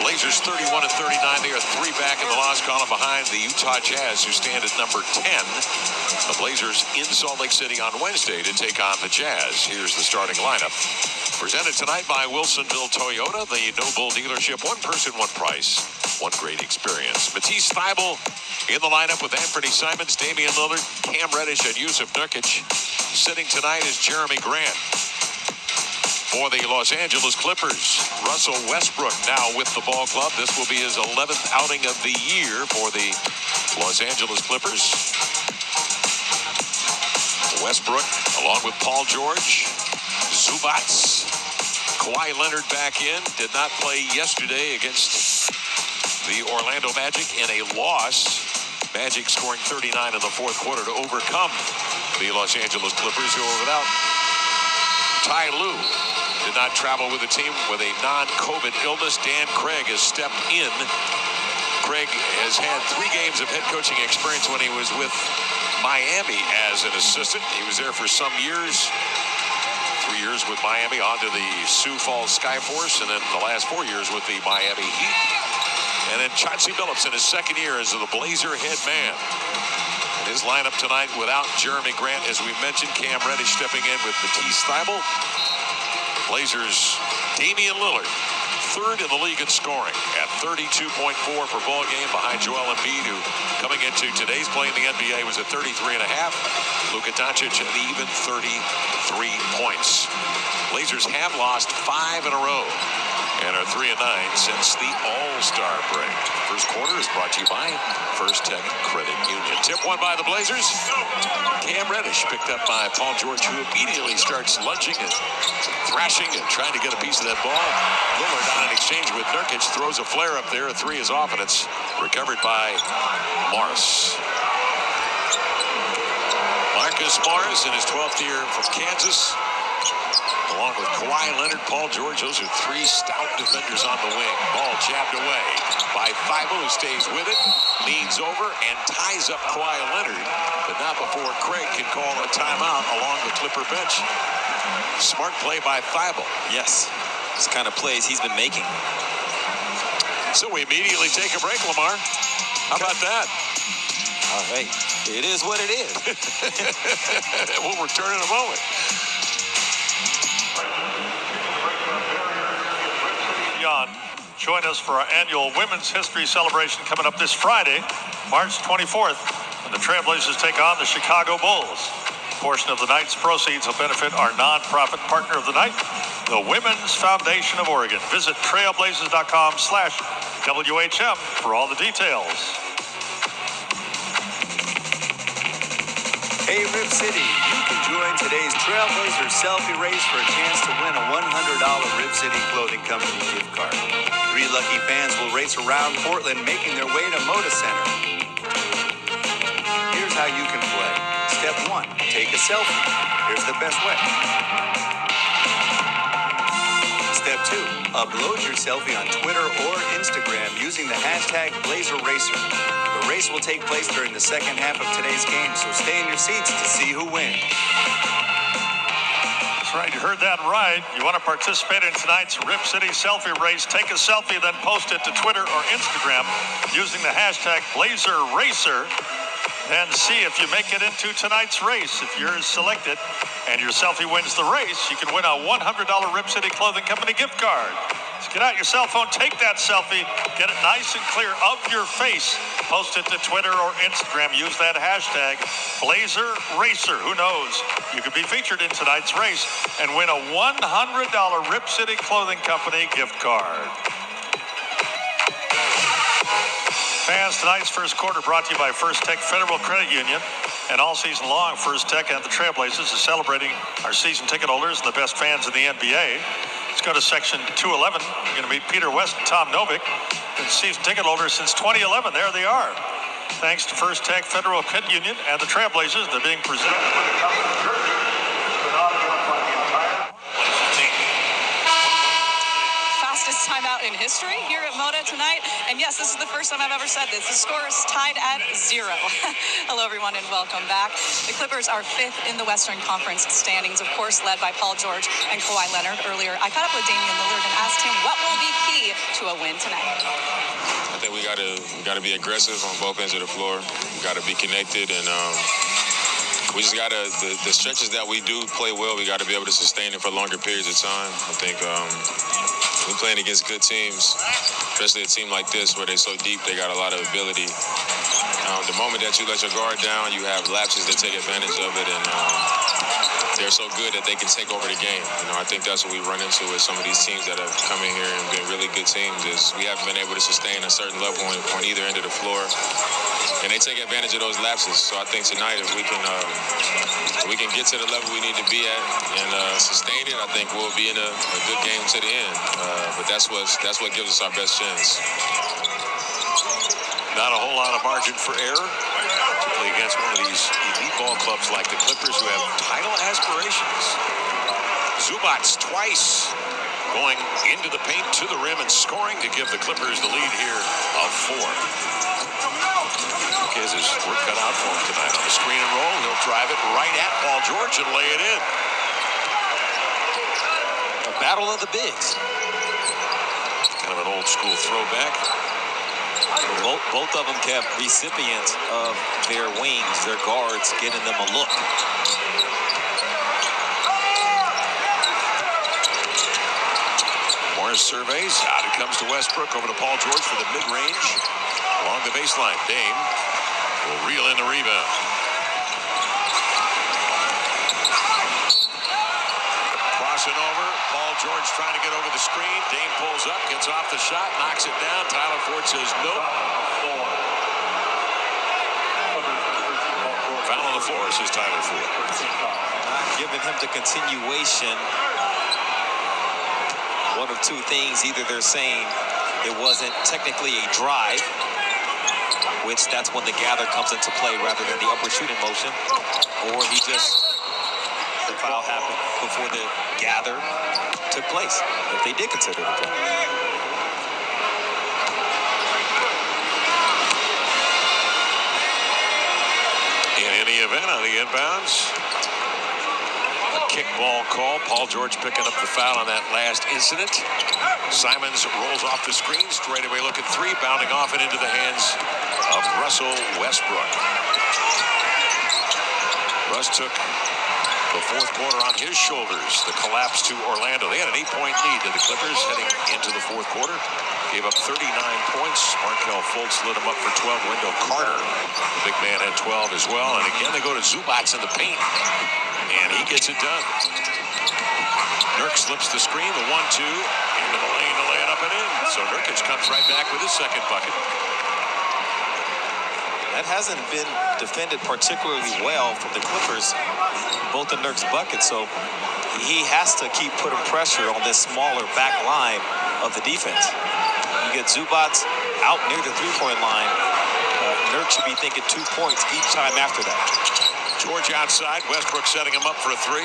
Blazers 31-39. They are 3 back in the loss column behind the Utah Jazz, who stand at number 10. The Blazers in Salt Lake City on Wednesday to take on the Jazz. Here's the starting lineup. Presented tonight by Wilsonville Toyota, the No Bull dealership. One person, one price, one great experience. Matisse Thybulle in the lineup with Anthony Simons, Damian Lillard, Cam Reddish, and Yusuf Nurkic. Sitting tonight is Jeremy Grant. For the Los Angeles Clippers, Russell Westbrook now with the ball club. This will be his 11th outing of the year for the Los Angeles Clippers. Westbrook, along with Paul George, Zubac, Kawhi Leonard back in. Did not play yesterday against the Orlando Magic in a loss. Magic scoring 39 in the fourth quarter to overcome the Los Angeles Clippers, who are without Ty Lue. Did not travel with the team with a non-COVID illness. Dan Craig has stepped in. Craig has had 3 games of head coaching experience when he was with Miami as an assistant. He was there for some years. 3 years with Miami, onto the Sioux Falls Skyforce, and then the last 4 years with the Miami Heat. And then Chauncey Billups in his second year as the Blazer head man. And his lineup tonight without Jeremy Grant, as we mentioned, Cam Reddish stepping in with Matisse Thybulle. Blazers, Damian Lillard, 3rd in the league in scoring at 32.4 per ball game, behind Joel Embiid, who coming into today's play in the NBA was at 33.5. Luka Doncic at an even 33 points. Blazers have lost 5 in a row and are 3-9 since the All-Star break. First quarter is brought to you by First Tech Credit Union. Tip won by the Blazers. Cam Reddish picked up by Paul George, who immediately starts lunging and thrashing and trying to get a piece of that ball. Lillard on an exchange with Nurkic throws a flare up there. A 3 is off, and it's recovered by Morris. Marcus Morris in his 12th year from Kansas, along with Kawhi Leonard, Paul George. Those are 3 stout defenders on the wing. Ball jabbed away by Thybulle, who stays with it, leans over and ties up Kawhi Leonard, but not before Craig can call a timeout along the Clipper bench. Smart play by Thybulle. Yes, this kind of plays he's been making. So we immediately take a break, Lamar. How about that? All right, it is what it is. We'll return in a moment. Join us for our annual Women's History Celebration coming up this Friday, March 24th, when the Trailblazers take on the Chicago Bulls. A portion of the night's proceeds will benefit our nonprofit partner of the night, the Women's Foundation of Oregon. Visit trailblazers.com/WHM for all the details. Hey, Rip City, you can join today's Trailblazers selfie race for a chance to win a $100 Rip City Clothing Company gift card. 3 lucky fans will race around Portland, making their way to Moda Center. Here's how you can play. Step 1, take a selfie. Here's the best way. Step 2, upload your selfie on Twitter or Instagram using the hashtag BlazerRacer. The race will take place during the second half of today's game, so stay in your seats to see who wins. That's right, you heard that right. You want to participate in tonight's Rip City selfie race? Take a selfie, then post it to Twitter or Instagram using the hashtag BlazerRacer. And see if you make it into tonight's race. If you're selected and your selfie wins the race, you can win a $100 Rip City Clothing Company gift card. So get out your cell phone, take that selfie, get it nice and clear of your face, post it to Twitter or Instagram. Use that hashtag BlazerRacer. Who knows? You could be featured in tonight's race and win a $100 Rip City Clothing Company gift card. Fans, tonight's first quarter brought to you by First Tech Federal Credit Union. And all season long, First Tech and the Trailblazers is celebrating our season ticket holders and the best fans in the NBA. Let's go to section 211. We're going to meet Peter West and Tom Novick, the season ticket holders since 2011. There they are. Thanks to First Tech Federal Credit Union and the Trailblazers, they're being presented. Fastest timeout in history here at Moda tonight. And yes, this is the first time I've ever said this. The score is tied at 0. Hello, everyone, and welcome back. The Clippers are 5th in the Western Conference standings, of course, led by Paul George and Kawhi Leonard. Earlier, I caught up with Damian Lillard and asked him what will be key to a win tonight. gotta be aggressive on both ends of the floor. We gotta be connected, and we just gotta the stretches that we do play well. We gotta be able to sustain it for longer periods of time. I think we're playing against good teams, especially a team like this where they're so deep. They got a lot of ability. The moment that you let your guard down, you have lapses that take advantage of it, and they're so good that they can take over the game. I think that's what we run into with some of these teams that have come in here and been really good teams, is we haven't been able to sustain a certain level on either end of the floor, and they take advantage of those lapses. So I think tonight, if we can get to the level we need to be at and sustain it, I think we'll be in a good game to the end. But that's what gives us our best chance. Not a whole lot of margin for error, particularly against one of these elite ball clubs like the Clippers, who have title aspirations. Zubats twice going into the paint to the rim and scoring to give the Clippers the lead here of 4. His work cut out for him tonight on the screen and roll. He'll drive it right at Paul George and lay it in. A battle of the bigs. Kind of an old school throwback. Both of them kept recipients of their wings, their guards, getting them a look. Morris surveys. Out it comes to Westbrook, over to Paul George for the mid-range. Along the baseline, Dame will reel in the rebound. Crossing over, Paul George trying to get over the screen. Dame pulls up, gets off the shot, knocks it down. Tyler Ford says nope. Foul on the floor, says Tyler Ford. Not giving him the continuation. One of two things. Either they're saying it wasn't technically a drive, which that's when the gather comes into play rather than the upward shooting motion, or he just, the foul happened before the gather took place, if they did consider it a play. In any event, on the inbounds, a kickball call. Paul George picking up the foul on that last incident. Simons rolls off the screen, straightaway look at 3, bounding off and into the hands of Russell Westbrook. Russ took the fourth quarter on his shoulders. The collapse to Orlando. They had an 8-point lead to the Clippers heading into the fourth quarter. Gave up 39 points. Markelle Fultz lit him up for 12. Wendell Carter, the big man, had 12 as well. And again, they go to Zubats in the paint, and he gets it done. Nurk slips the screen, the 1-2, into the lane to lay it up and in. So Nurkic comes right back with his second bucket. That hasn't been defended particularly well from the Clippers, both the Nurk's buckets. So he has to keep putting pressure on this smaller back line of the defense. You get Zubats out near the three-point line. Nurk should be thinking 2 points each time after that. George outside. Westbrook setting him up for a 3.